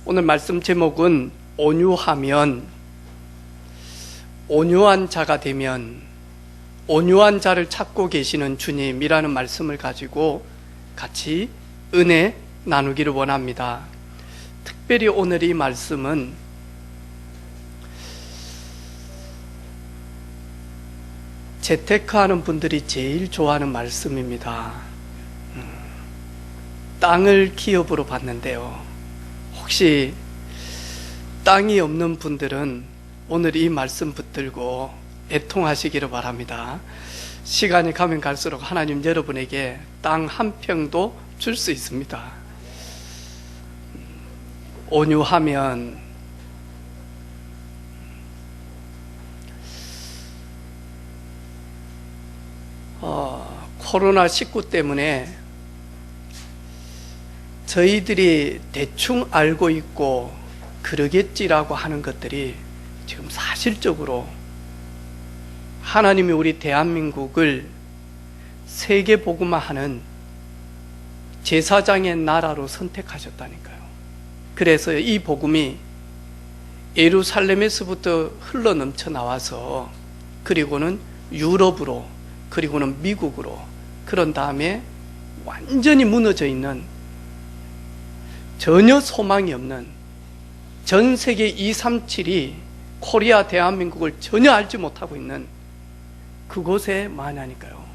오늘 말씀 제목은 온유하면, 온유한 자가 되면, 온유한 자를 찾고 계시는 주님이라는 말씀을 가지고 같이 은혜 나누기를 원합니다. 특별히 오늘 이 말씀은 재테크하는 분들이 제일 좋아하는 말씀입니다. 땅을 기업으로 받는데요, 혹시 땅이 없는 분들은 오늘 이 말씀 붙들고 애통하시기를 바랍니다. 시간이 가면 갈수록 하나님 여러분에게 땅 한 평도 줄 수 있습니다. 온유하면, 코로나19 때문에 저희들이 대충 알고 있고 그러겠지라고 하는 것들이 지금 사실적으로 하나님이 우리 대한민국을 세계복음화하는 제사장의 나라로 선택하셨다니까요. 그래서 이 복음이 예루살렘에서부터 흘러넘쳐 나와서 그리고는 유럽으로, 그리고는 미국으로, 그런 다음에 완전히 무너져 있는, 전혀 소망이 없는 전 세계 237이 코리아 대한민국을 전혀 알지 못하고 있는 그곳에 많으니까요,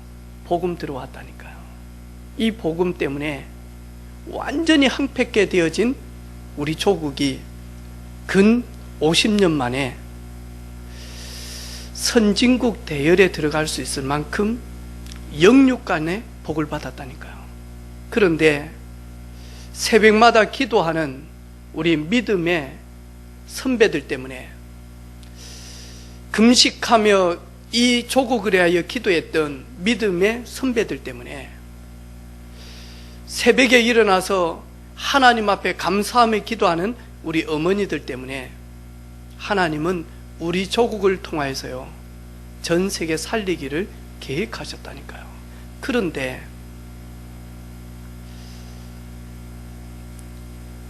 복음 들어왔다니까요. 이 복음 때문에 완전히 황폐케 되어진 우리 조국이 근 50년 만에 선진국 대열에 들어갈 수 있을 만큼 영육간의 복을 받았다니까요. 그런데 새벽마다 기도하는 우리 믿음의 선배들 때문에, 금식하며 이 조국을 위하여 기도했던 믿음의 선배들 때문에, 새벽에 일어나서 하나님 앞에 감사하며 기도하는 우리 어머니들 때문에 하나님은 우리 조국을 통하여서요, 전 세계 살리기를 계획하셨다니까요. 그런데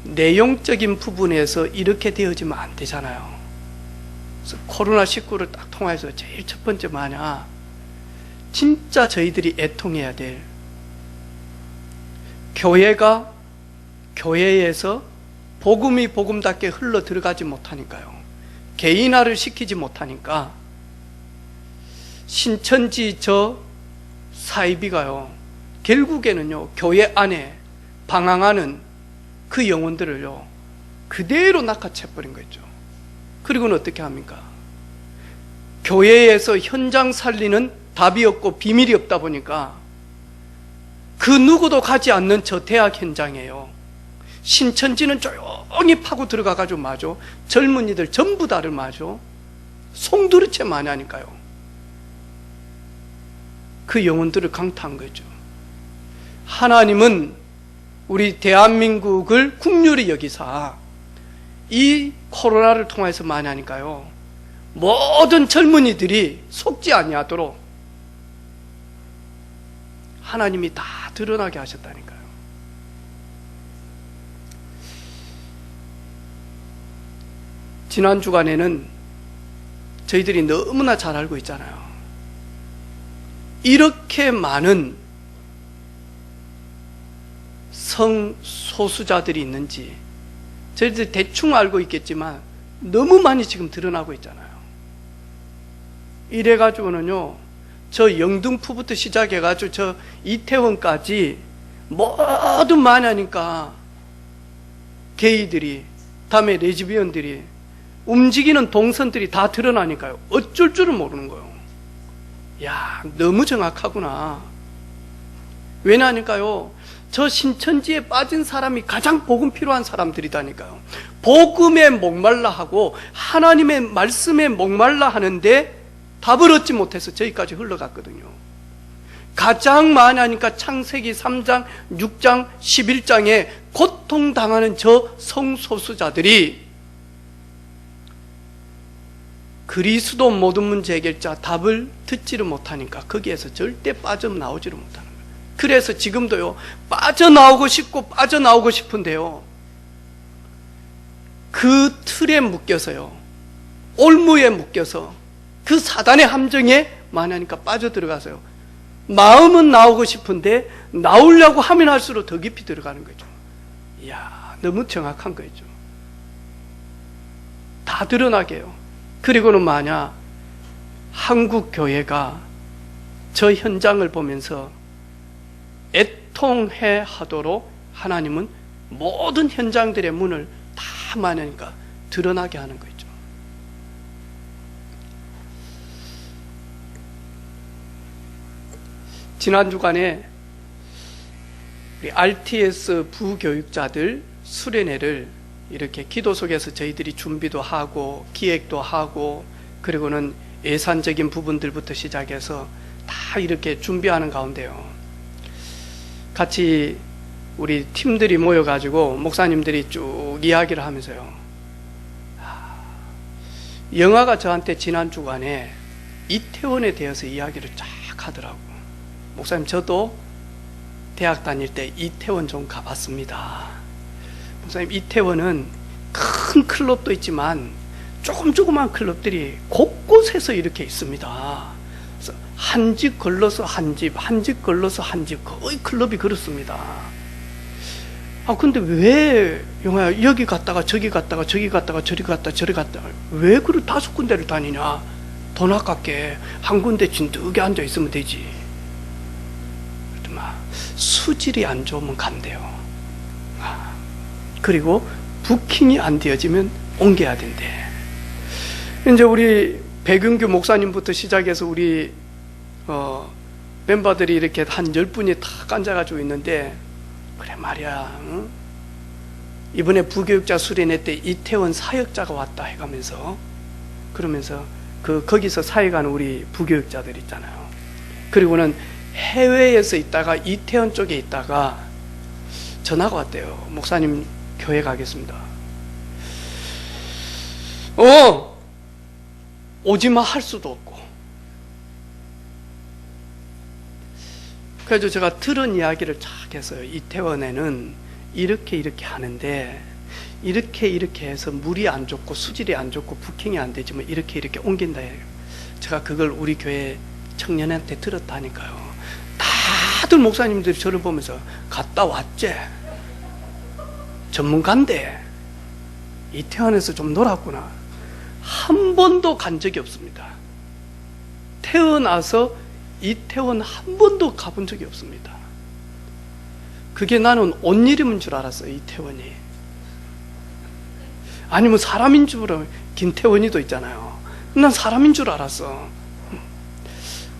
내용적인 부분에서 이렇게 되어지면 안 되잖아요. 그래서 코로나19를 딱 통해서 제일 첫 번째 뭐냐, 진짜 저희들이 애통해야 될, 교회가 교회에서 복음이 복음답게 흘러 들어가지 못하니까요, 개인화를 시키지 못하니까 신천지 저 사이비가요, 결국에는요, 교회 안에 방황하는 그 영혼들을요 그대로 낚아채버린 거죠. 그리고는 어떻게 합니까? 교회에서 현장 살리는 답이 없고 비밀이 없다 보니까 그 누구도 가지 않는 저 대학 현장이에요. 신천지는 조용히 파고 들어가가지고 마죠, 젊은이들 전부 다를 마죠, 송두리째 많이 하니까요. 그 영혼들을 강타한 거죠. 하나님은 우리 대한민국을 국률이 여기사 이 코로나를 통해서 많이 하니까요, 모든 젊은이들이 속지 아니하도록 하나님이 다 드러나게 하셨다니까요. 지난 주간에는 저희들이 너무나 잘 알고 있잖아요. 이렇게 많은 성소수자들이 있는지 저희들 대충 알고 있겠지만 너무 많이 지금 드러나고 있잖아요. 이래가지고는요, 저 영등포부터 시작해가지고 저 이태원까지 모두 많이 하니까 게이들이, 다음에 레즈비언들이, 움직이는 동선들이 다 드러나니까요, 어쩔 줄을 모르는 거예요. 야, 너무 정확하구나. 왜냐니까요, 저 신천지에 빠진 사람이 가장 복음 필요한 사람들이다니까요. 복음에 목말라 하고 하나님의 말씀에 목말라 하는데 답을 얻지 못해서 저기까지 흘러갔거든요. 가장 많이 하니까 창세기 3장, 6장, 11장에 고통당하는 저 성소수자들이 그리스도 모든 문제 해결자 답을 듣지를 못하니까 거기에서 절대 빠져나오지를 못하는 거예요. 그래서 지금도요, 빠져나오고 싶은데요, 그 틀에 묶여서요, 올무에 묶여서 그 사단의 함정에 만하니까 빠져들어가서요, 마음은 나오고 싶은데 나오려고 하면 할수록 더 깊이 들어가는 거죠. 이야, 너무 정확한 거죠. 다 드러나게요. 그리고는 만약 한국 교회가 저 현장을 보면서 애통해 하도록 하나님은 모든 현장들의 문을 다 마냐니까 드러나게 하는 거죠. 지난 주간에 우리 RTS 부교육자들 수련회를 이렇게 기도 속에서 저희들이 준비도 하고 기획도 하고, 그리고는 예산적인 부분들부터 시작해서 다 이렇게 준비하는 가운데요, 같이 우리 팀들이 모여가지고 목사님들이 쭉 이야기를 하면서요, 영화가 저한테 지난 주간에 이태원에 대해서 이야기를 쫙 하더라고. 목사님, 저도 대학 다닐 때 이태원 좀 가봤습니다. 목사님, 이태원은 큰 클럽도 있지만 조그만 클럽들이 곳곳에서 이렇게 있습니다. 그래서 한 집 걸러서 한 집, 한 집 걸러서 한 집, 거의 클럽이 그렇습니다. 근데 왜 영화야, 여기 갔다가 저기 갔다가 저기 갔다가 저리 갔다가 저리 갔다가 왜 그걸 5군데를 다니냐? 돈 아깝게 한 군데 진득이 앉아 있으면 되지. 수질이 안 좋으면 간대요. 그리고 부킹이 안 되어지면 옮겨야 된대. 이제 우리 백윤규 목사님부터 시작해서 우리 멤버들이 이렇게 한 10분이 다 앉아가지고 있는데, 그래 말이야, 응? 이번에 부교육자 수련회 때 이태원 사역자가 왔다 해가면서, 그러면서 거기서 사역하는 우리 부교육자들 있잖아요. 그리고는 해외에서 있다가 이태원 쪽에 있다가 전화가 왔대요. 목사님, 교회 가겠습니다. 오지마 할 수도 없고. 그래서 제가 들은 이야기를 쫙 했어요. 이태원에는 이렇게 하는데, 이렇게 해서 물이 안 좋고 수질이 안 좋고 부킹이 안 되지만 이렇게 옮긴다. 제가 그걸 우리 교회 청년한테 들었다니까요. 다들 목사님들이 저를 보면서 갔다 왔지? 전문가인데 이태원에서 좀 놀았구나. 한 번도 간 적이 없습니다. 태어나서 이태원 한 번도 가본 적이 없습니다. 그게 나는 옷 이름인 줄 알았어요. 이태원이 아니면 사람인 줄 알아. 김태원이도 있잖아요. 난 사람인 줄 알았어.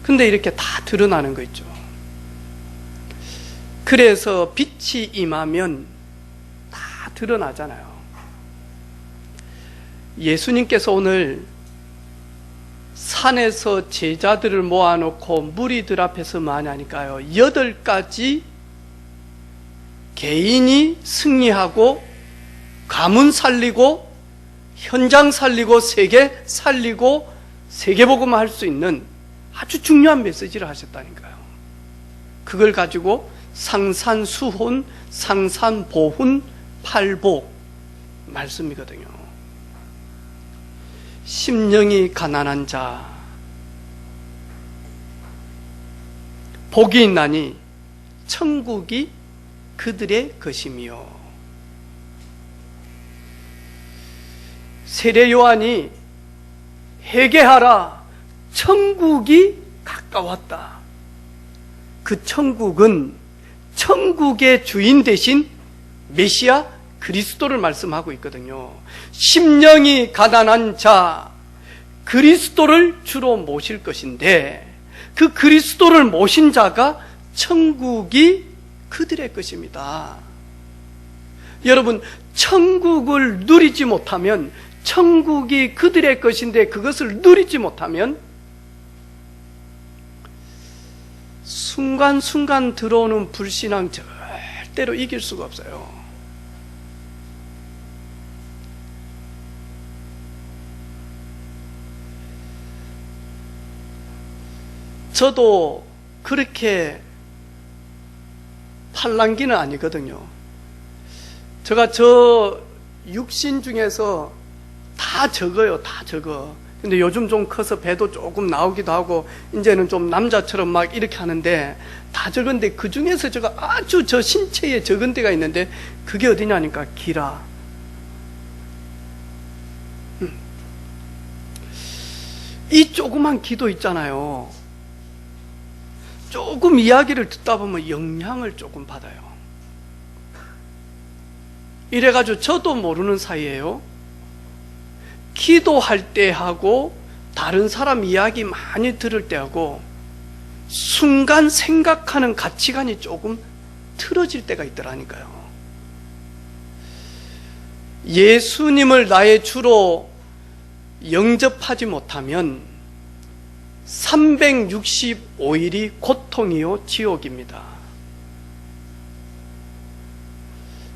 근데 이렇게 다 드러나는 거 있죠. 그래서 빛이 임하면 다 드러나잖아요. 예수님께서 오늘 산에서 제자들을 모아놓고 무리들 앞에서 많이 하니까요, 8가지 개인이 승리하고 가문 살리고 현장 살리고 세계 살리고 세계복음 할 수 있는 아주 중요한 메시지를 하셨다니까요. 그걸 가지고 상산수훈, 상산보훈, 팔복 말씀이거든요. 심령이 가난한 자 복이 있나니 천국이 그들의 것이며, 세례 요한이 회개하라 천국이 가까웠다. 그 천국은 천국의 주인 대신 메시아 그리스도를 말씀하고 있거든요. 심령이 가난한 자 그리스도를 주로 모실 것인데, 그 그리스도를 모신 자가 천국이 그들의 것입니다. 여러분, 천국을 누리지 못하면, 천국이 그들의 것인데 그것을 누리지 못하면 순간순간 들어오는 불신앙 절대로 이길 수가 없어요. 저도 그렇게 팔랑귀는 아니거든요. 제가 저 육신 중에서 다 적어요. 다 적어. 근데 요즘 좀 커서 배도 조금 나오기도 하고 이제는 좀 남자처럼 막 이렇게 하는데 다 적은데 그 중에서 제가 아주 저 신체에 적은 데가 있는데 그게 어디냐니까 기라. 이 조그만 기도 있잖아요. 조금 이야기를 듣다 보면 영향을 조금 받아요. 이래가지고 저도 모르는 사이에요. 기도할 때 하고 다른 사람 이야기 많이 들을 때 하고 순간 생각하는 가치관이 조금 틀어질 때가 있더라니까요. 예수님을 나의 주로 영접하지 못하면 365일이 고통이요 지옥입니다.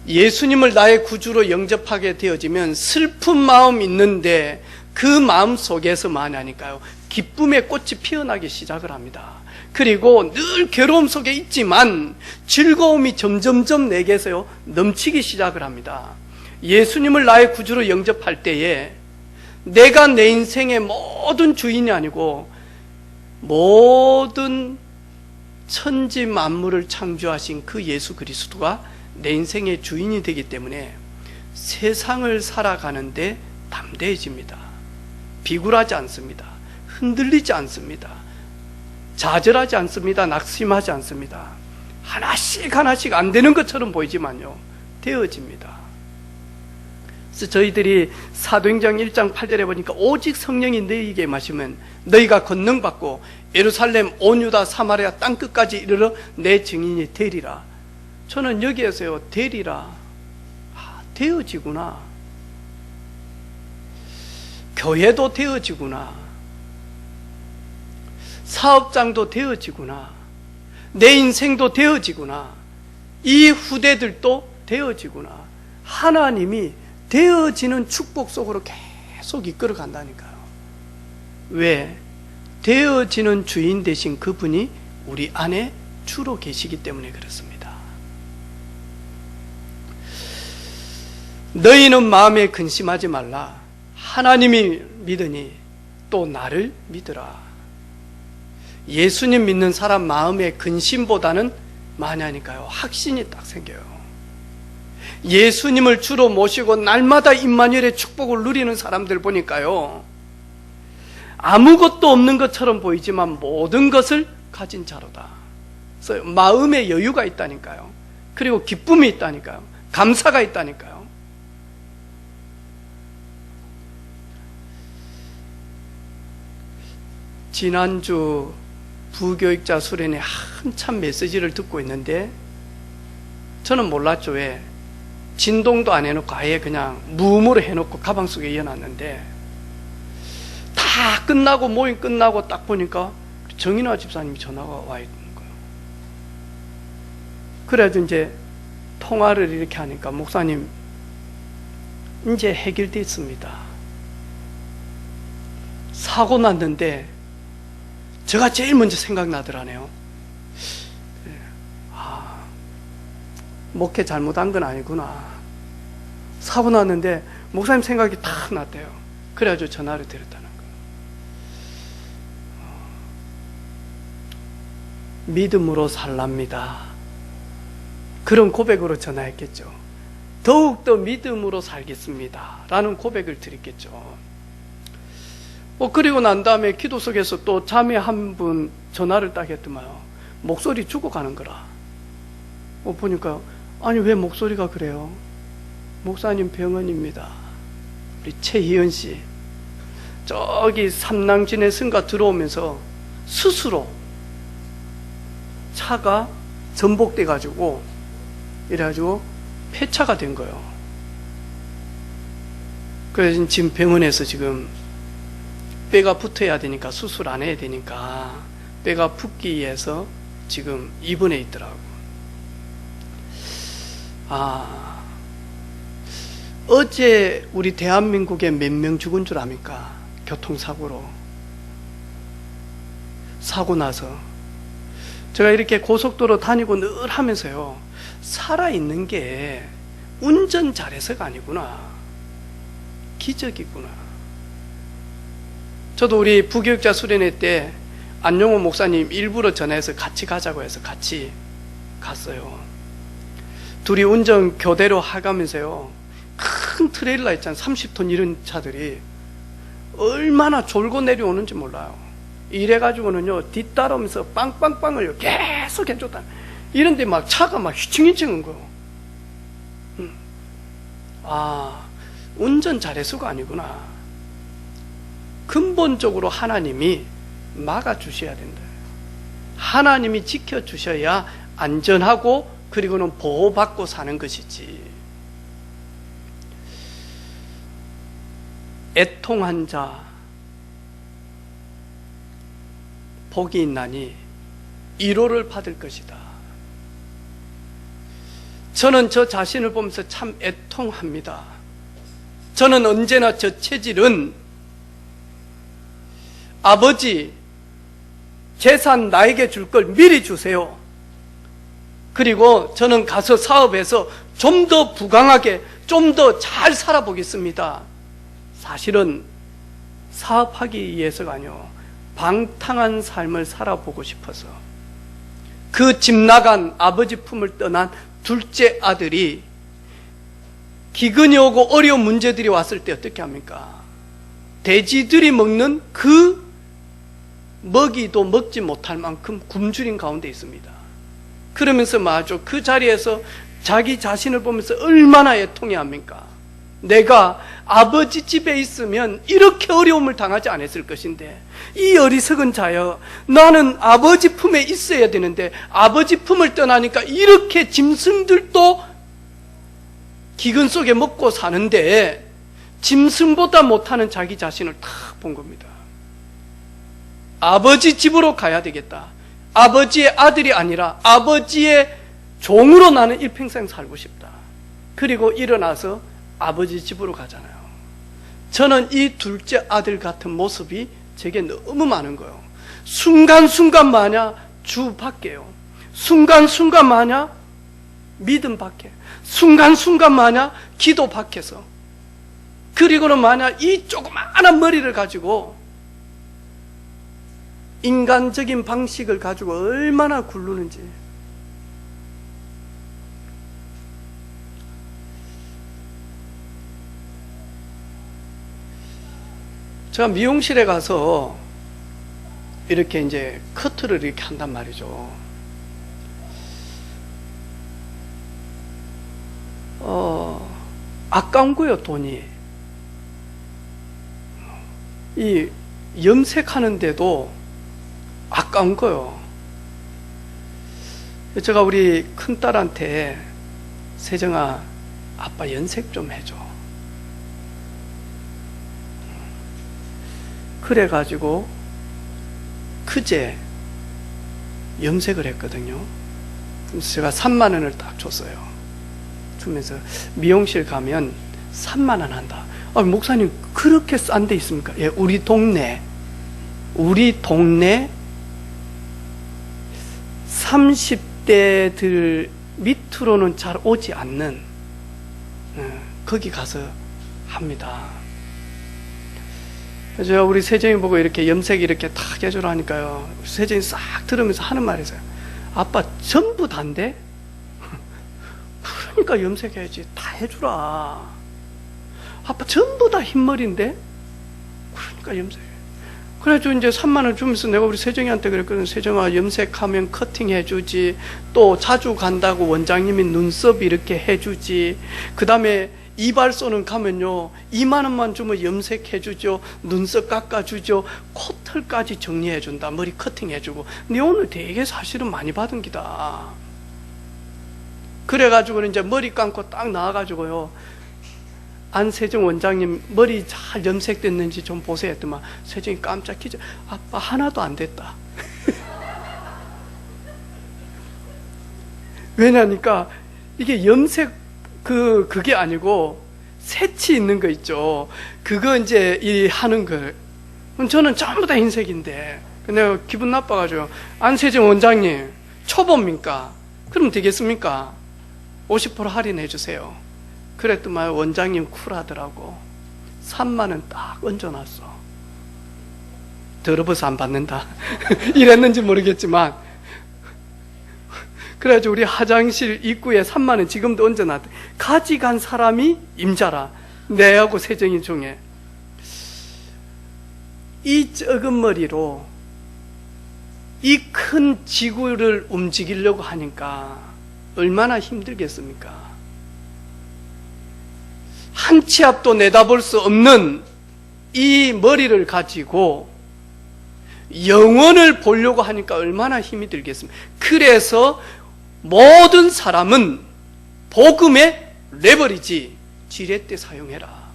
예수님을 나의 구주로 영접하게 되어지면 슬픈 마음 있는데 그 마음 속에서 뭐하냐니까요, 기쁨의 꽃이 피어나기 시작을 합니다. 그리고 늘 괴로움 속에 있지만 즐거움이 점점점 내게서요 넘치기 시작을 합니다. 예수님을 나의 구주로 영접할 때에 내가 내 인생의 모든 주인이 아니고 모든 천지 만물을 창조하신 그 예수 그리스도가 내 인생의 주인이 되기 때문에 세상을 살아가는데 담대해집니다. 비굴하지 않습니다. 흔들리지 않습니다. 좌절하지 않습니다. 낙심하지 않습니다. 하나씩 하나씩 안 되는 것처럼 보이지만요 되어집니다. 그래서 저희들이 사도행전 1장 8절에 보니까 오직 성령이 너희에게 임하시면 너희가 권능받고 예루살렘 온 유다 사마리아 땅끝까지 이르러 내 증인이 되리라. 저는 여기에서요 되리라, 되어지구나, 교회도 되어지구나, 사업장도 되어지구나, 내 인생도 되어지구나, 이 후대들도 되어지구나. 하나님이 되어지는 축복 속으로 계속 이끌어 간다니까요. 왜? 되어지는 주인 되신 그분이 우리 안에 주로 계시기 때문에 그렇습니다. 너희는 마음에 근심하지 말라. 하나님이 믿으니 또 나를 믿으라. 예수님 믿는 사람 마음에 근심보다는 뭐냐니까요, 확신이 딱 생겨요. 예수님을 주로 모시고 날마다 임마누엘의 축복을 누리는 사람들 보니까요 아무것도 없는 것처럼 보이지만 모든 것을 가진 자로다. 그래서 마음에 여유가 있다니까요. 그리고 기쁨이 있다니까요. 감사가 있다니까요. 지난주 부교육자 수련회 한참 메시지를 듣고 있는데 저는 몰랐죠. 왜? 진동도 안 해놓고 아예 그냥 무음으로 해놓고 가방 속에 이어놨는데 다 끝나고 모임 끝나고 딱 보니까 정인화 집사님이 전화가 와 있는 거예요. 그래도 이제 통화를 이렇게 하니까 목사님 이제 해결됐습니다. 사고 났는데 제가 제일 먼저 생각나더라네요. 목회 잘못한 건 아니구나. 사고 났는데 목사님 생각이 딱 났대요. 그래가지고 전화를 드렸다는 거예요. 믿음으로 살랍니다. 그런 고백으로 전화했겠죠. 더욱더 믿음으로 살겠습니다 라는 고백을 드렸겠죠. 그리고 난 다음에 기도 속에서 또 자매 한 분 전화를 딱 했더만요. 목소리 죽어가는 거라. 보니까 아니 왜 목소리가 그래요? 목사님 병원입니다. 우리 최희연 씨 저기 삼낭진에 승가 들어오면서 스스로 차가 전복돼 가지고 이래가지고 폐차가 된 거예요. 그래서 지금 병원에서 지금 뼈가 붙어야 되니까 수술 안 해야 되니까 뼈가 붙기 위해서 지금 입원해 있더라고. 어제 우리 대한민국에 몇 명 죽은 줄 압니까? 교통사고로. 사고 나서 제가 이렇게 고속도로 다니고 늘 하면서요 살아있는 게 운전 잘해서가 아니구나. 기적이구나. 저도 우리 부교육자 수련회 때 안용호 목사님 일부러 전화해서 같이 가자고 해서 같이 갔어요. 둘이 운전 교대로 하가면서요, 큰 트레일러 있잖아요. 30톤 이런 차들이 얼마나 졸고 내려오는지 몰라요. 이래가지고는요, 뒤따르면서 빵빵빵을 계속 해줬다. 이런데 막 차가 막 휘청휘청한 거예요. 아, 운전 잘해서가 아니구나. 근본적으로 하나님이 막아주셔야 된다. 하나님이 지켜주셔야 안전하고 그리고는 보호받고 사는 것이지. 애통한 자 복이 있나니 위로를 받을 것이다. 저는 저 자신을 보면서 참 애통합니다. 저는 언제나 저 체질은 아버지 재산 나에게 줄 걸 미리 주세요. 그리고 저는 가서 사업해서 좀 더 부강하게 좀 더 잘 살아보겠습니다. 사실은 사업하기 위해서가 아니요, 방탕한 삶을 살아보고 싶어서. 그 집 나간 아버지 품을 떠난 둘째 아들이 기근이 오고 어려운 문제들이 왔을 때 어떻게 합니까? 돼지들이 먹는 그 먹이도 먹지 못할 만큼 굶주린 가운데 있습니다. 그러면서 마저 그 자리에서 자기 자신을 보면서 얼마나 애통해합니까? 내가 아버지 집에 있으면 이렇게 어려움을 당하지 않았을 것인데, 이 어리석은 자여, 나는 아버지 품에 있어야 되는데 아버지 품을 떠나니까 이렇게 짐승들도 기근 속에 먹고 사는데 짐승보다 못하는 자기 자신을 탁 본 겁니다. 아버지 집으로 가야 되겠다. 아버지의 아들이 아니라 아버지의 종으로 나는 일평생 살고 싶다. 그리고 일어나서 아버지 집으로 가잖아요. 저는 이 둘째 아들 같은 모습이 제게 너무 많은 거예요. 순간순간 마냥 주 밖에요. 순간순간 마냥 믿음 밖에. 순간순간 마냥 기도 밖에서. 그리고는 마냥 이 조그마한 머리를 가지고 인간적인 방식을 가지고 얼마나 굴르는지. 제가 미용실에 가서 이렇게 이제 커트를 이렇게 한단 말이죠. 아까운 거예요, 돈이. 이 염색하는데도 아까운 거예요. 제가 우리 큰딸한테, 세정아, 아빠 염색 좀 해줘. 그래가지고 그제 염색을 했거든요. 그래서 제가 3만 원을 딱 줬어요. 주면서 미용실 가면 3만 원 한다. 아, 목사님 그렇게 싼 데 있습니까? 예, 우리 동네 30대들 밑으로는 잘 오지 않는, 거기 가서 합니다. 제가 우리 세정이 보고 이렇게 염색 이렇게 탁 해주라 하니까요, 세정이 싹 들으면서 하는 말이 있어요. 아빠 전부 다인데? 그러니까 염색해야지. 다 해주라. 아빠 전부 다 흰머리인데? 그러니까 염색해. 그래가지고 이제 3만 원 주면서 내가 우리 세정이한테 그랬거든. 세정아, 염색하면 커팅 해주지. 또 자주 간다고 원장님이 눈썹 이렇게 해주지. 그 다음에 이발소는 가면요, 2만 원만 주면 염색해주죠. 눈썹 깎아주죠. 코털까지 정리해준다. 머리 커팅해주고. 근데 오늘 되게 사실은 많이 받은 기다. 그래가지고 이제 머리 감고 딱 나와가지고요, 안세정 원장님 머리 잘 염색됐는지 좀 보세요 했더만, 세정이 깜짝 키죠. 아빠 하나도 안 됐다. 왜냐니까 이게 염색 그게 아니고 새치 있는 거 있죠. 그거 이제 이 하는 거. 저는 전부 다 흰색인데 내가 기분 나빠가지고, 안세정 원장님 초보입니까? 그럼 되겠습니까? 50% 할인해 주세요. 그랬더만 원장님 쿨하더라고. 3만 원 딱 얹어놨어. 더러워서 안 받는다 이랬는지 모르겠지만, 그래가지고 우리 화장실 입구에 3만 원 지금도 얹어놨대. 가져간 사람이 임자라. 내하고 세정이 중에. 이 적은 머리로 이 큰 지구를 움직이려고 하니까 얼마나 힘들겠습니까? 한 치 앞도 내다볼 수 없는 이 머리를 가지고 영원을 보려고 하니까 얼마나 힘이 들겠습니까? 그래서 모든 사람은 복음의 레버리지, 지렛대 사용해라.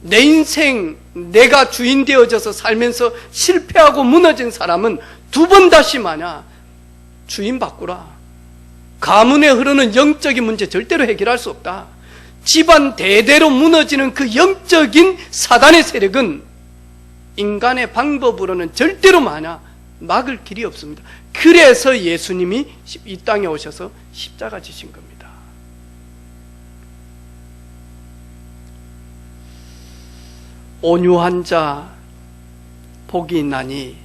내 인생 내가 주인 되어져서 살면서 실패하고 무너진 사람은 두 번 다시 주인 바꾸라. 가문에 흐르는 영적인 문제 절대로 해결할 수 없다. 집안 대대로 무너지는 그 영적인 사단의 세력은 인간의 방법으로는 절대로 막을 길이 없습니다. 그래서 예수님이 이 땅에 오셔서 십자가 지신 겁니다. 온유한 자 복이 있나니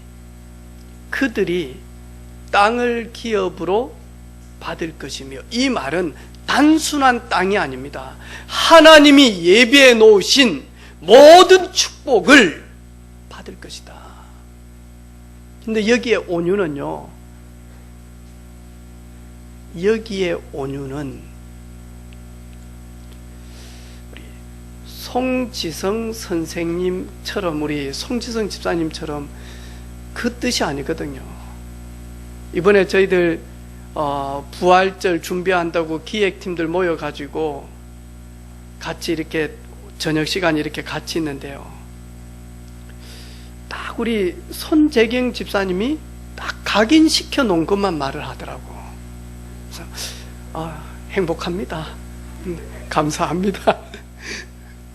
그들이 땅을 기업으로 받을 것이며, 이 말은 단순한 땅이 아닙니다. 하나님이 예비해 놓으신 모든 축복을 받을 것이다. 근데 여기에 온유는요, 우리 송지성 선생님처럼, 우리 송지성 집사님처럼 그 뜻이 아니거든요. 이번에 저희들 부활절 준비한다고 기획팀들 모여가지고 같이 이렇게 저녁 시간 이렇게 같이 있는데요, 딱 우리 손재경 집사님이 딱 각인시켜 놓은 것만 말을 하더라고. 그래서 행복합니다. 감사합니다.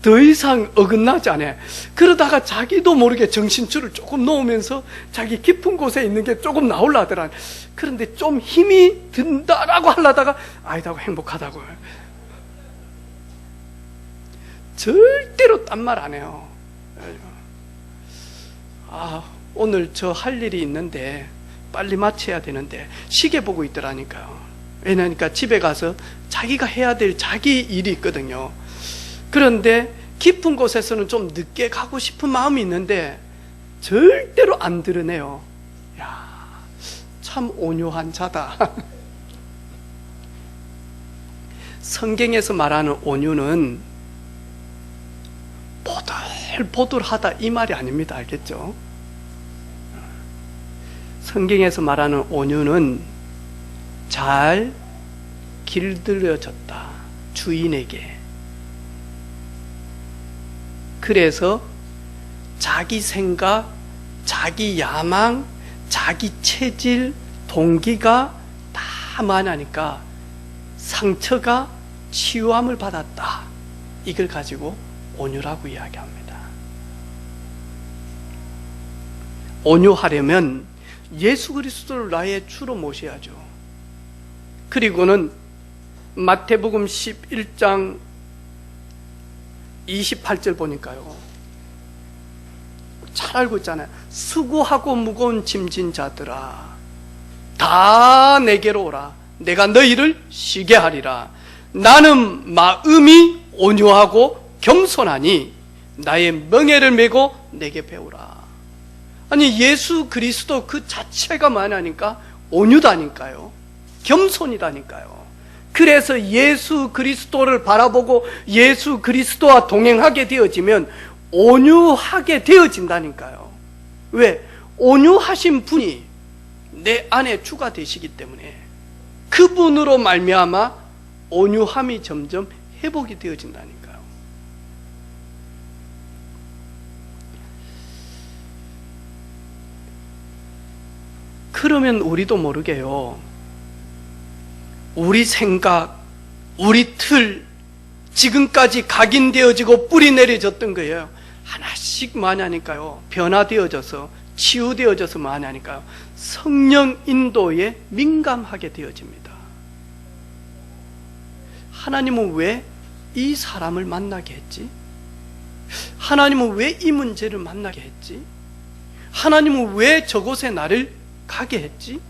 더 이상 어긋나지 않아요. 그러다가 자기도 모르게 정신줄을 조금 놓으면서 자기 깊은 곳에 있는 게 조금 나올라 하더라. 그런데 좀 힘이 든다라고 하려다가 아니다고 행복하다고. 절대로 딴 말 안 해요. 오늘 저 할 일이 있는데 빨리 마쳐야 되는데 시계 보고 있더라니까요. 왜냐니까 집에 가서 자기가 해야 될 자기 일이 있거든요. 그런데 깊은 곳에서는 좀 늦게 가고 싶은 마음이 있는데 절대로 안 드러내요. 야, 참 온유한 자다. 성경에서 말하는 온유는 보들보들하다 이 말이 아닙니다. 알겠죠? 성경에서 말하는 온유는 잘 길들여졌다. 주인에게. 그래서 자기 생각, 자기 야망, 자기 체질, 동기가 다 많으니까 상처가 치유함을 받았다. 이걸 가지고 온유라고 이야기합니다. 온유하려면 예수 그리스도를 나의 주로 모셔야죠. 그리고는 마태복음 11장 28절 보니까요, 잘 알고 있잖아요. 수고하고 무거운 짐진 자들아, 다 내게로 오라. 내가 너희를 쉬게 하리라. 나는 마음이 온유하고 겸손하니 나의 멍에를 메고 내게 배우라. 아니, 예수 그리스도 그 자체가 뭐냐니까 온유다니까요. 겸손이다니까요. 그래서 예수 그리스도를 바라보고 예수 그리스도와 동행하게 되어지면 온유하게 되어진다니까요. 왜? 온유하신 분이 내 안에 주가 되시기 때문에 그분으로 말미암아 온유함이 점점 회복이 되어진다니까요. 그러면 우리도 모르게요, 우리 생각, 우리 틀, 지금까지 각인되어지고 뿌리 내려졌던 거예요. 하나씩 많으니까요, 변화되어져서 치유되어져서 많으니까요, 성령 인도에 민감하게 되어집니다. 하나님은 왜 이 사람을 만나게 했지? 하나님은 왜 이 문제를 만나게 했지? 하나님은 왜 저곳에 나를 가게 했지?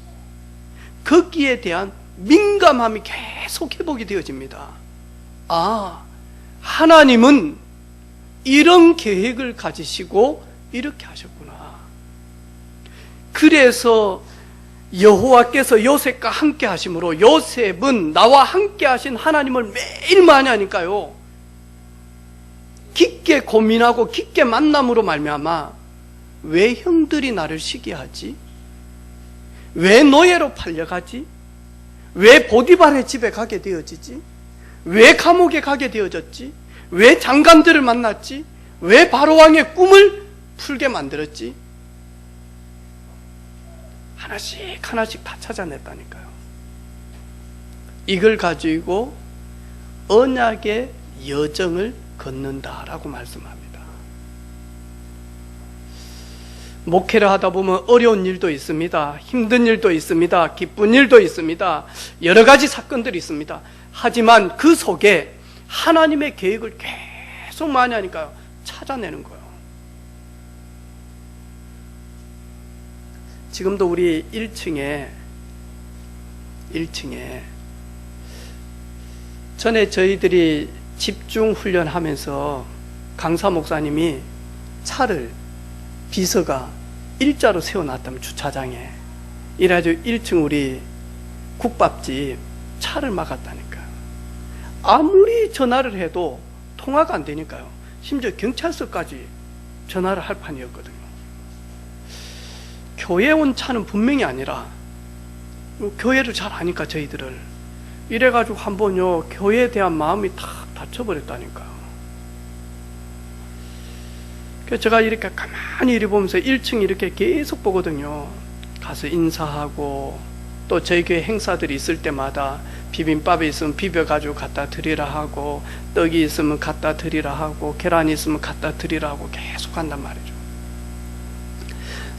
거기에 대한 민감함이 계속 회복이 되어집니다. 아, 하나님은 이런 계획을 가지시고 이렇게 하셨구나. 그래서 여호와께서 요셉과 함께 하심으로 요셉은 나와 함께 하신 하나님을 매일 많이 하니까요, 깊게 고민하고 깊게 만남으로 말미암아 왜 형들이 나를 시기하지? 왜 노예로 팔려가지? 왜 보디발의 집에 가게 되어지지? 왜 감옥에 가게 되어졌지? 왜 장관들을 만났지? 왜 바로왕의 꿈을 풀게 만들었지? 하나씩 하나씩 다 찾아냈다니까요. 이걸 가지고 언약의 여정을 걷는다라고 말씀합니다. 목회를 하다 보면 어려운 일도 있습니다. 힘든 일도 있습니다. 기쁜 일도 있습니다. 여러 가지 사건들이 있습니다. 하지만 그 속에 하나님의 계획을 계속 많이 하니까요, 찾아내는 거예요. 지금도 우리 1층에 전에 저희들이 집중 훈련하면서 강사 목사님이 차를 비서가 일자로 세워놨다면 주차장에, 이래가지고 1층 우리 국밥집 차를 막았다니까요. 아무리 전화를 해도 통화가 안 되니까요. 심지어 경찰서까지 전화를 할 판이었거든요. 교회 온 차는 분명히 아니라, 교회를 잘 아니까 저희들을, 이래가지고 한번요 교회에 대한 마음이 탁 닫혀버렸다니까요. 그래서 제가 이렇게 가만히 이리 보면서 1층 이렇게 계속 보거든요. 가서 인사하고, 또 저희 교회 행사들이 있을 때마다 비빔밥이 있으면 비벼가지고 갖다 드리라 하고, 떡이 있으면 갖다 드리라 하고, 계란이 있으면 갖다 드리라 하고 계속 한단 말이죠.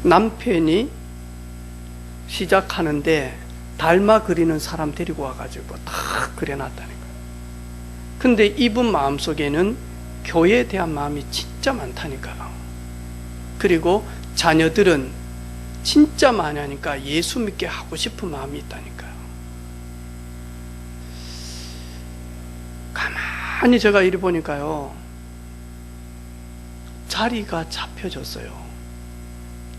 남편이 시작하는데 달마 그리는 사람 데리고 와가지고 딱 그려놨다니까요. 근데 이분 마음속에는 교회에 대한 마음이 진짜 많다니까요. 그리고 자녀들은 진짜 많이 하니까 예수 믿게 하고 싶은 마음이 있다니까요. 가만히 제가 이리 보니까요, 자리가 잡혀졌어요.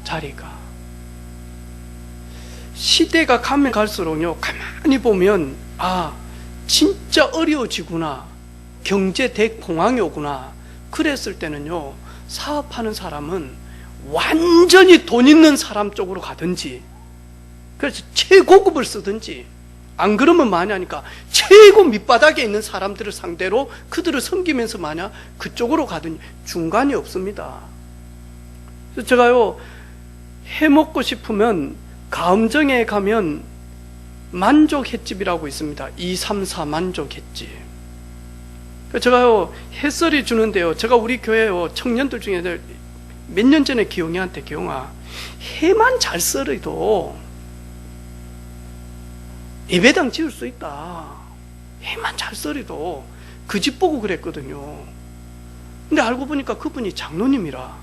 자리가. 시대가 가면 갈수록요, 가만히 보면, 아, 진짜 어려워지구나, 경제 대공황이 오구나. 그랬을 때는요, 사업하는 사람은 완전히 돈 있는 사람 쪽으로 가든지, 그래서 최고급을 쓰든지, 안 그러면 많이 하니까 최고 밑바닥에 있는 사람들을 상대로 그들을 섬기면서 마냥 그쪽으로 가든지 중간이 없습니다. 그래서 제가요, 해먹고 싶으면 가음정에 가면 만족횟집이라고 있습니다. 234 만족횟집. 제가요, 햇살이 주는데요, 제가 우리 교회요 청년들 중에 몇 년 전에 기용이한테, 기용아, 해만 잘 썰어도 예배당 지을 수 있다. 해만 잘 썰어도. 그 집 보고 그랬거든요. 근데 알고 보니까 그분이 장로님이라.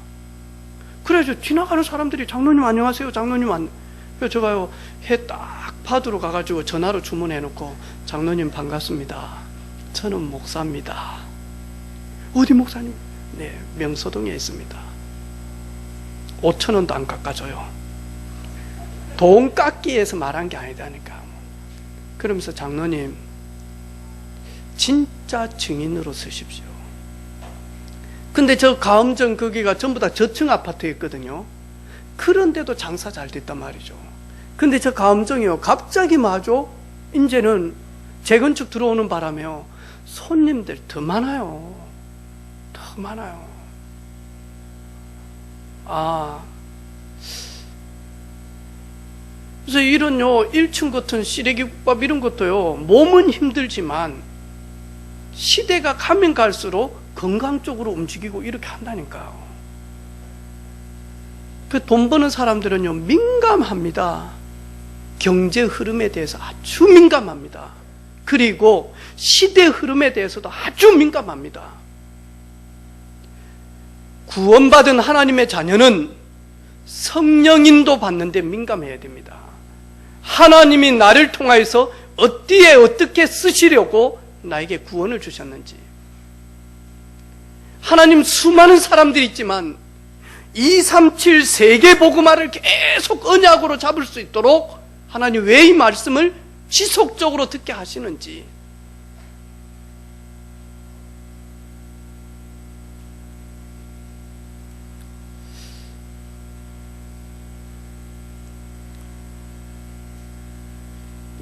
그래서 지나가는 사람들이 장로님 안녕하세요, 장로님 안. 그래서 제가요, 해 딱 받으러 가가지고 전화로 주문해놓고, 장로님 반갑습니다, 저는 목사입니다. 어디 목사님? 네, 명소동에 있습니다. 5,000원도 안 깎아줘요. 돈 깎기 위해서 말한 게 아니다니까. 그러면서 장로님 진짜 증인으로 쓰십시오. 근데 저 가음정 거기가 전부 다 저층 아파트였거든요. 그런데도 장사 잘 됐단 말이죠. 근데 저 가음정이요, 갑자기 마저 이제는 재건축 들어오는 바람에요, 손님들 더 많아요. 더 많아요. 아, 그래서 이런요 1층 같은 시래기국밥 이런 것도요, 몸은 힘들지만 시대가 가면 갈수록 건강 쪽으로 움직이고 이렇게 한다니까요. 그 돈 버는 사람들은요 민감합니다. 경제 흐름에 대해서 아주 민감합니다. 그리고 시대 흐름에 대해서도 아주 민감합니다. 구원받은 하나님의 자녀는 성령인도 받는데 민감해야 됩니다. 하나님이 나를 통하여서 어디에 어떻게 쓰시려고 나에게 구원을 주셨는지. 하나님 수많은 사람들이 있지만 237 세계 복음화를 계속 언약으로 잡을 수 있도록 하나님 왜 이 말씀을 지속적으로 듣게 하시는지.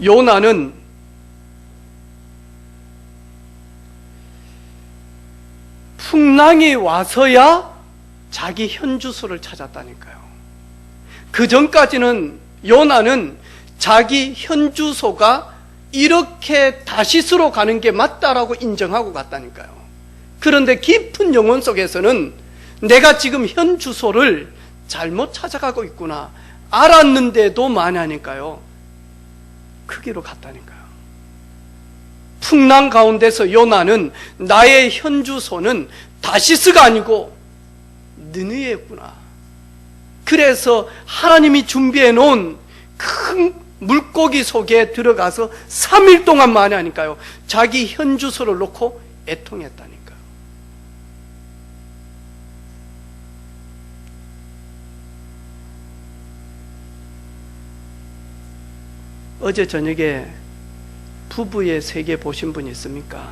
요나는 풍랑이 와서야 자기 현주소를 찾았다니까요. 그 전까지는 요나는 자기 현주소가 이렇게 다시스로 가는 게 맞다라고 인정하고 갔다니까요. 그런데 깊은 영혼 속에서는 내가 지금 현주소를 잘못 찾아가고 있구나 알았는데도 만하니까요. 그 길로 갔다니까요. 풍랑 가운데서 요나는 나의 현주소는 다시스가 아니고 느느웨였구나. 그래서 하나님이 준비해 놓은 큰 물고기 속에 들어가서 3일 동안 만하니까요. 자기 현주소를 놓고 애통했다니까요. 어제 저녁에 부부의 세계 보신 분 있습니까?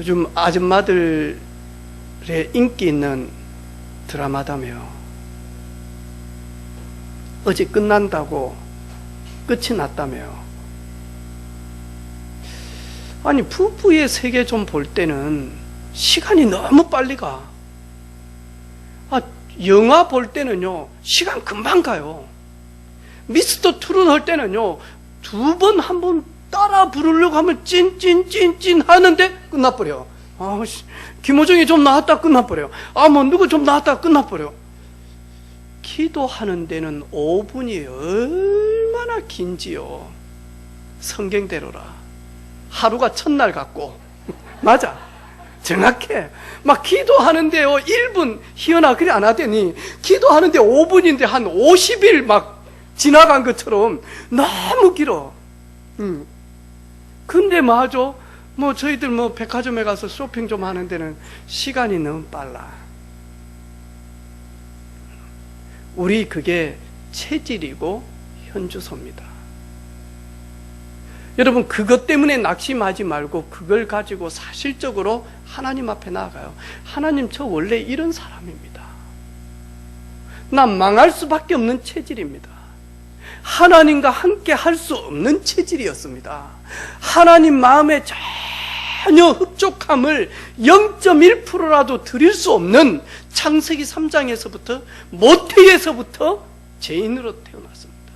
요즘 아줌마들의 인기 있는 드라마다며 어제 끝난다고 끝이 났다며. 아니 부부의 세계 좀 볼 때는 시간이 너무 빨리 가. 영화 볼 때는요 시간 금방 가요. 미스터 트롯 할 때는요 2번 한 번 따라 부르려고 하면 찐찐찐찐 하는데 끝나버려. 김호정이 좀 나왔다 끝나버려. 뭐 누구 좀 나왔다 끝나버려. 기도하는 데는 5분이 얼마나 긴지요. 성경대로라 하루가 첫날 같고. 맞아, 정확해. 막 기도하는데요 1분 희연아 그래 안 하더니 기도하는데 5분인데 한 50일 막 지나간 것처럼 너무 길어. 근데 맞아. 저희들 백화점에 가서 쇼핑 좀 하는 데는 시간이 너무 빨라. 우리 그게 체질이고 현주소입니다. 여러분 그것 때문에 낙심하지 말고 그걸 가지고 사실적으로 하나님 앞에 나아가요. 하나님 저 원래 이런 사람입니다. 난 망할 수밖에 없는 체질입니다. 하나님과 함께 할 수 없는 체질이었습니다. 하나님 마음에 전혀 흡족함을 0.1%라도 드릴 수 없는 창세기 3장에서부터 모태에서부터 죄인으로 태어났습니다.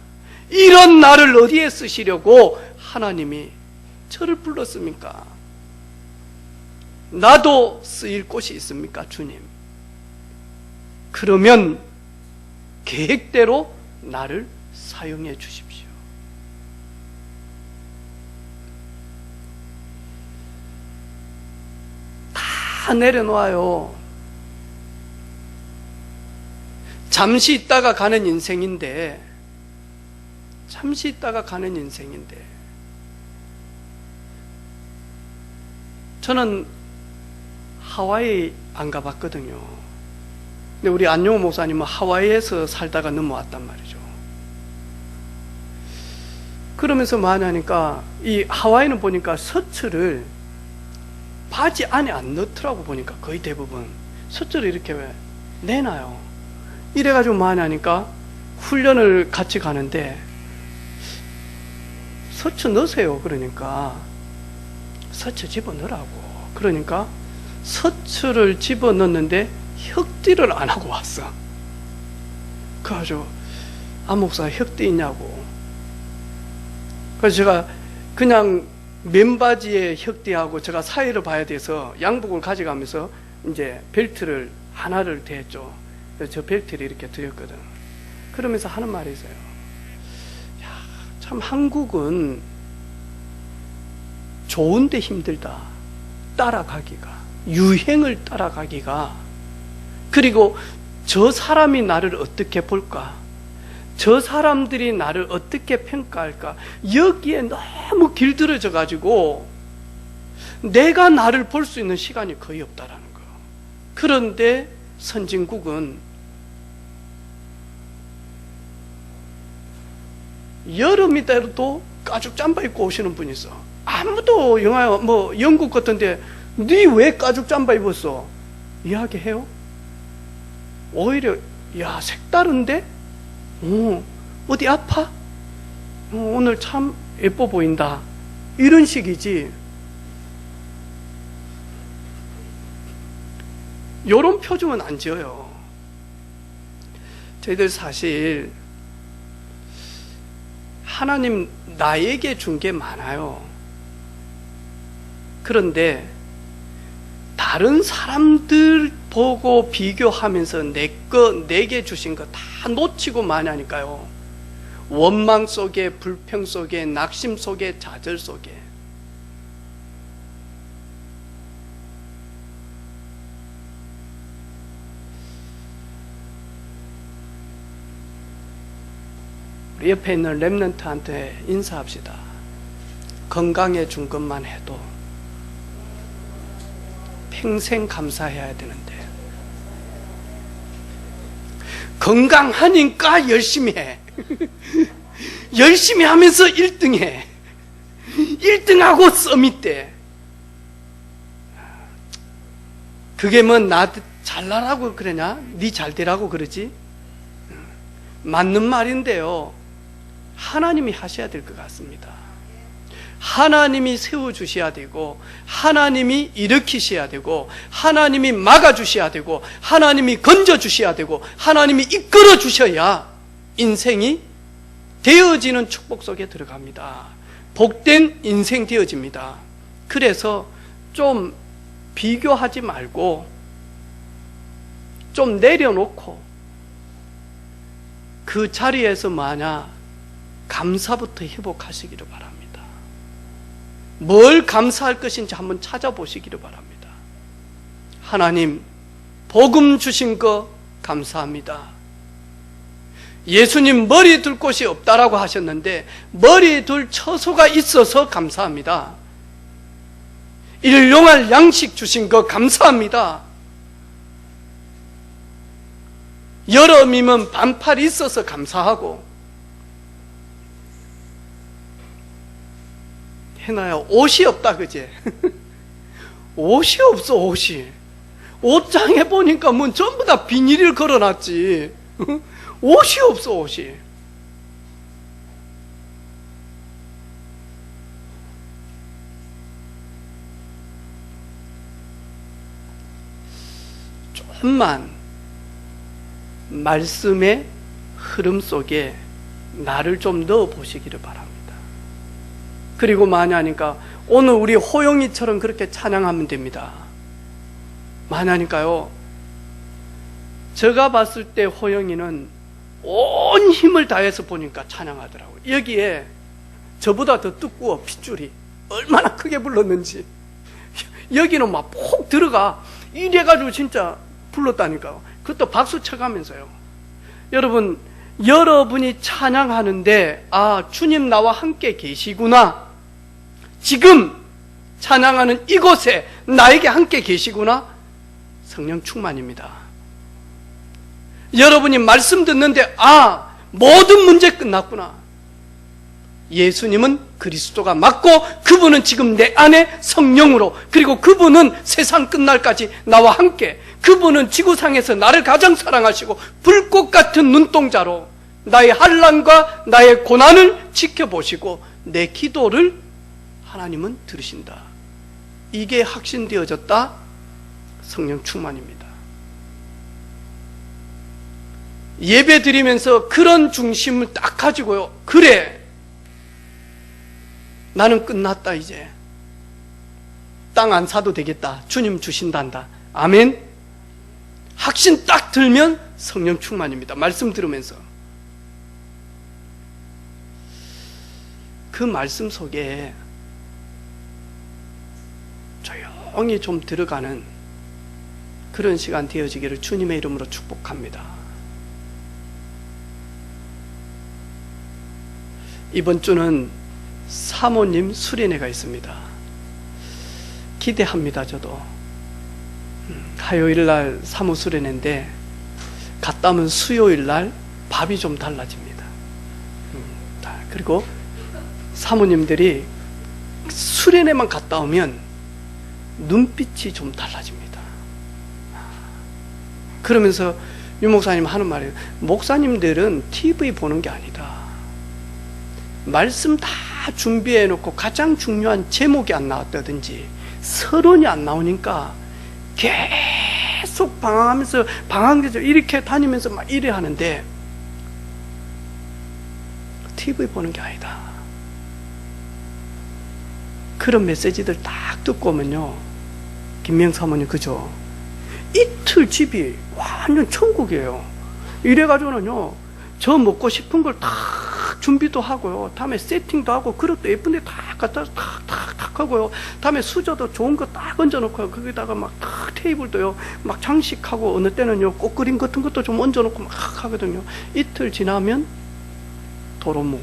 이런 나를 어디에 쓰시려고 하나님이 저를 불렀습니까? 나도 쓰일 곳이 있습니까, 주님? 그러면 계획대로 나를 사용해 주십시오. 다 내려놓아요. 잠시 있다가 가는 인생인데, 저는 하와이 안 가봤거든요. 근데 우리 안용호 목사님은 하와이에서 살다가 넘어왔단 말이죠. 그러면서 하니까 이 하와이는 보니까 셔츠를 바지 안에 안 넣더라고. 보니까 거의 대부분 셔츠를 이렇게 왜 내놔요. 이래가지고 하니까 훈련을 같이 가는데 셔츠 넣으세요. 그러니까 셔츠 집어넣으라고. 그러니까 셔츠를 집어넣는데 혁띠를 안 하고 왔어. 그래가지고 안 목사 혁띠 있냐고. 그래서 제가 그냥 맨바지에 혁띠하고 제가 사이를 봐야 돼서 양복을 가져가면서 이제 벨트를 하나를 대했죠. 그래서 저 벨트를 이렇게 드렸거든. 그러면서 하는 말이 있어요. 야, 저 참 한국은 좋은데 힘들다. 따라가기가. 유행을 따라가기가. 그리고 저 사람이 나를 어떻게 볼까? 저 사람들이 나를 어떻게 평가할까? 여기에 너무 길들여져 가지고 내가 나를 볼 수 있는 시간이 거의 없다라는 거예요. 그런데 선진국은 여름이 돼도 가죽 잠바 입고 오시는 분이 있어. 아무도 영국 같은데 네 왜 가죽 잠바 입었어? 이야기해요? 오히려 야 색다른데? 어디 아파? 오늘 참 예뻐 보인다. 이런 식이지. 요런 표정은 안 지어요. 저희들 사실 하나님 나에게 준 게 많아요. 그런데 다른 사람들 보고 비교하면서 내게 주신 거 다 놓치고 많이 하니까요. 원망 속에, 불평 속에, 낙심 속에, 좌절 속에. 우리 옆에 있는 렘넌트한테 인사합시다. 건강해 준 것만 해도 평생 감사해야 되는데 건강하니까 열심히 해. 열심히 하면서 1등해. 1등하고 서밋돼. 그게 뭐 나 잘나라고 그러냐? 네 잘되라고 그러지? 맞는 말인데요. 하나님이 하셔야 될 것 같습니다. 하나님이 세워주셔야 되고, 하나님이 일으키셔야 되고, 하나님이 막아주셔야 되고, 하나님이 건져주셔야 되고, 하나님이 이끌어주셔야 인생이 되어지는 축복 속에 들어갑니다. 복된 인생 되어집니다. 그래서 좀 비교하지 말고 좀 내려놓고 그 자리에서 만약 감사부터 회복하시기를 바랍니다. 뭘 감사할 것인지 한번 찾아보시기를 바랍니다. 하나님, 복음 주신 거 감사합니다. 예수님 머리 둘 곳이 없다라고 하셨는데 머리 둘 처소가 있어서 감사합니다. 일용할 양식 주신 거 감사합니다. 여름이면 반팔이 있어서 감사하고, 해나야 옷이 없다 그제? 옷이 없어. 옷이 옷장에 보니까 뭐 전부 다 비닐을 걸어놨지. 옷이 없어. 옷이. 조금만 말씀의 흐름 속에 나를 좀 넣어 보시기를 바랍니다. 그리고 많이 하니까 오늘 우리 호영이처럼 그렇게 찬양하면 됩니다. 많이 하니까요. 제가 봤을 때 호영이는 온 힘을 다해서 보니까 찬양하더라고요. 여기에 저보다 더 두꺼워. 핏줄이 얼마나 크게 불렀는지. 여기는 막 폭 들어가. 이래가지고 진짜 불렀다니까요. 그것도 박수 쳐가면서요. 여러분이 찬양하는데 아, 주님 나와 함께 계시구나. 지금 찬양하는 이곳에 나에게 함께 계시구나. 성령 충만입니다. 여러분이 말씀 듣는데 아, 모든 문제 끝났구나. 예수님은 그리스도가 맞고 그분은 지금 내 안에 성령으로, 그리고 그분은 세상 끝날까지 나와 함께, 그분은 지구상에서 나를 가장 사랑하시고 불꽃 같은 눈동자로 나의 환난과 나의 고난을 지켜보시고 내 기도를 하나님은 들으신다. 이게 확신되어졌다. 성령 충만입니다. 예배 드리면서 그런 중심을 딱 가지고요. 그래, 나는 끝났다. 이제 땅 안 사도 되겠다. 주님 주신단다. 아멘. 확신 딱 들면 성령 충만입니다. 말씀 들으면서 그 말씀 속에 조용히 좀 들어가는 그런 시간 되어지기를 주님의 이름으로 축복합니다. 이번 주는 사모님 수련회가 있습니다. 기대합니다. 저도 화요일날 사모 수련회인데 갔다 오면 수요일날 밥이 좀 달라집니다. 그리고 사모님들이 수련회만 갔다 오면 눈빛이 좀 달라집니다. 그러면서 유 목사님 하는 말이에요. 목사님들은 TV 보는 게 아니다. 말씀 다 준비해 놓고 가장 중요한 제목이 안 나왔다든지 서론이 안 나오니까 계속 방황하면서 방황되죠. 이렇게 다니면서 막 이래 하는데 TV 보는 게 아니다. 그런 메시지들 딱 듣고 오면요, 김명 사모님 그죠? 이틀 집이 완전 천국이에요. 이래가지고는요, 저 먹고 싶은 걸 다 준비도 하고요, 다음에 세팅도 하고 그릇도 예쁜데 다 갖다 탁 하고요, 다음에 수저도 좋은 거 딱 얹어놓고 거기다가 막 탁 테이블도요 막 장식하고, 어느 때는요 꽃그림 같은 것도 좀 얹어놓고 막 하거든요. 이틀 지나면 도로묵.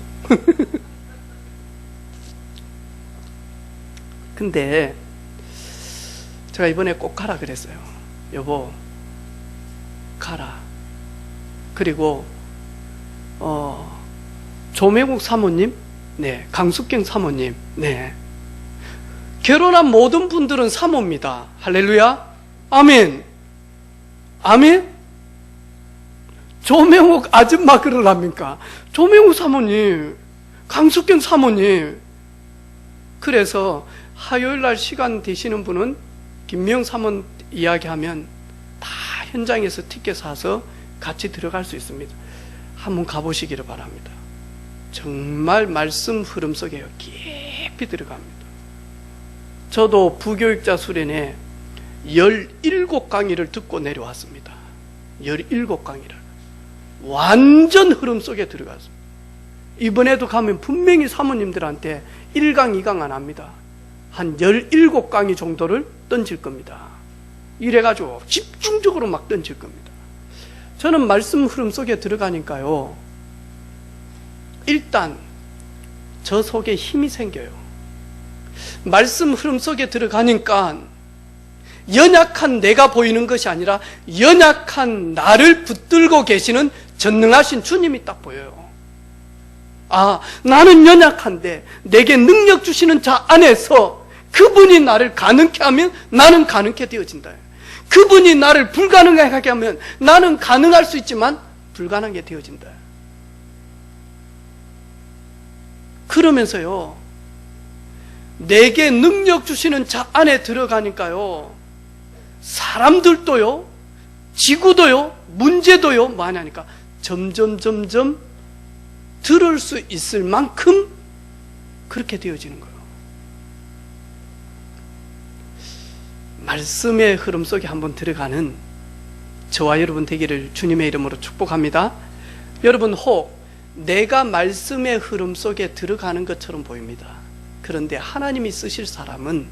근데 제가 이번에 꼭 가라 그랬어요. 여보 가라. 그리고 조매국 사모님, 네, 강숙경 사모님, 네, 결혼한 모든 분들은 사모입니다. 할렐루야, 아멘, 아멘. 조명옥 아줌마 그러랍니까? 조명옥 사모님, 강숙경 사모님. 그래서 화요일날 시간 되시는 분은 김명 사모님 이야기하면 다 현장에서 티켓 사서 같이 들어갈 수 있습니다. 한번 가보시기를 바랍니다. 정말 말씀 흐름 속에 깊이 들어갑니다. 저도 부교육자 수련회 17강의를 듣고 내려왔습니다. 17강의를 완전 흐름 속에 들어갔습니다. 이번에도 가면 분명히 사모님들한테 1강, 2강 안 합니다. 한 17강의 정도를 던질 겁니다. 이래가지고 집중적으로 막 던질 겁니다. 저는 말씀 흐름 속에 들어가니까요, 일단 저 속에 힘이 생겨요. 말씀 흐름 속에 들어가니까 연약한 내가 보이는 것이 아니라 연약한 나를 붙들고 계시는 전능하신 주님이 딱 보여요. 아, 나는 연약한데 내게 능력 주시는 자 안에서 그분이 나를 가능케 하면 나는 가능케 되어진다. 그분이 나를 불가능하게 하면 나는 가능할 수 있지만 불가능하게 되어진다. 그러면서요, 내게 능력 주시는 자 안에 들어가니까요, 사람들도요, 지구도요, 문제도요, 뭐 하냐니까 점점 들을 수 있을 만큼 그렇게 되어지는 거예요. 말씀의 흐름 속에 한번 들어가는 저와 여러분 되기를 주님의 이름으로 축복합니다. 여러분, 혹 내가 말씀의 흐름 속에 들어가는 것처럼 보입니다. 그런데 하나님이 쓰실 사람은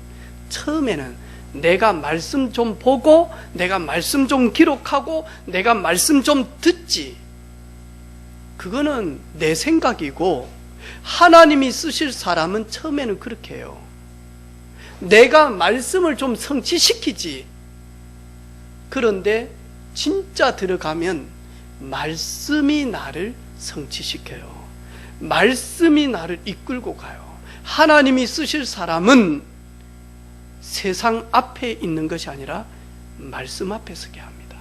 처음에는 내가 말씀 좀 보고, 내가 말씀 좀 기록하고, 내가 말씀 좀 듣지, 그거는 내 생각이고, 하나님이 쓰실 사람은 처음에는 그렇게 해요. 내가 말씀을 좀 성취시키지. 그런데 진짜 들어가면 말씀이 나를 성취시켜요. 말씀이 나를 이끌고 가요. 하나님이 쓰실 사람은 세상 앞에 있는 것이 아니라 말씀 앞에 서게 합니다.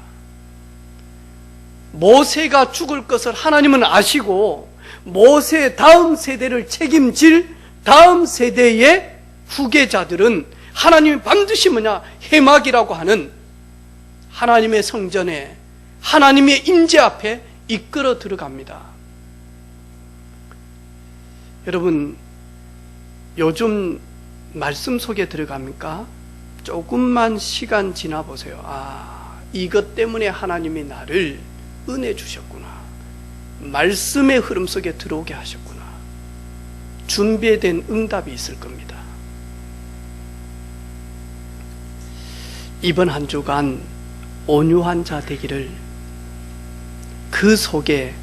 모세가 죽을 것을 하나님은 아시고, 모세 다음 세대를 책임질 다음 세대의 후계자들은 하나님이 반드시 뭐냐, 회막이라고 하는 하나님의 성전에, 하나님의 임재 앞에 이끌어 들어갑니다. 여러분, 요즘 말씀 속에 들어갑니까? 조금만 시간 지나 보세요. 아, 이것 때문에 하나님이 나를 은혜 주셨구나, 말씀의 흐름 속에 들어오게 하셨구나. 준비된 응답이 있을 겁니다. 이번 한 주간 온유한 자 되기를, 그 속에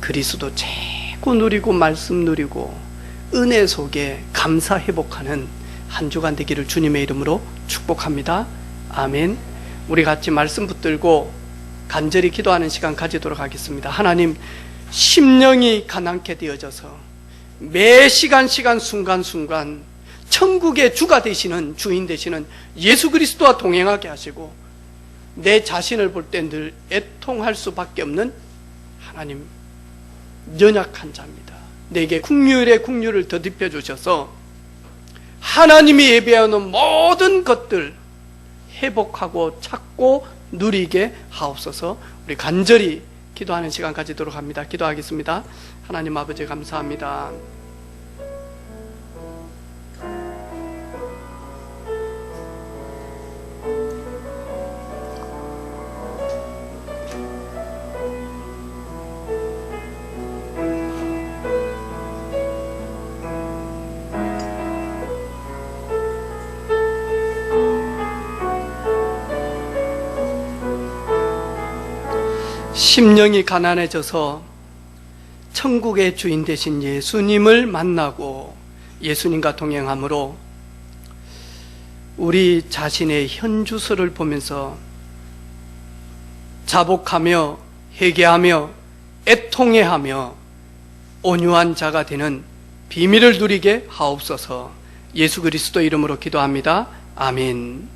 그리스도 최고 누리고 말씀 누리고 은혜 속에 감사 회복하는 한 주간 되기를 주님의 이름으로 축복합니다. 아멘. 우리 같이 말씀 붙들고 간절히 기도하는 시간 가지도록 하겠습니다. 하나님, 심령이 가난케 되어져서 매 시간 순간순간 천국의 주가 되시는, 주인 되시는 예수 그리스도와 동행하게 하시고, 내 자신을 볼 때 늘 애통할 수밖에 없는 하나님, 연약한 자입니다. 내게 국률의 국률을 더딥혀 주셔서 하나님이 예배하는 모든 것들 회복하고 찾고 누리게 하옵소서. 우리 간절히 기도하는 시간 가지도록 합니다. 기도하겠습니다. 하나님 아버지, 감사합니다. 심령이 가난해져서 천국의 주인 되신 예수님을 만나고 예수님과 동행함으로 우리 자신의 현주소를 보면서 자복하며 회개하며 애통해하며 온유한 자가 되는 비밀을 누리게 하옵소서. 예수 그리스도 이름으로 기도합니다. 아멘.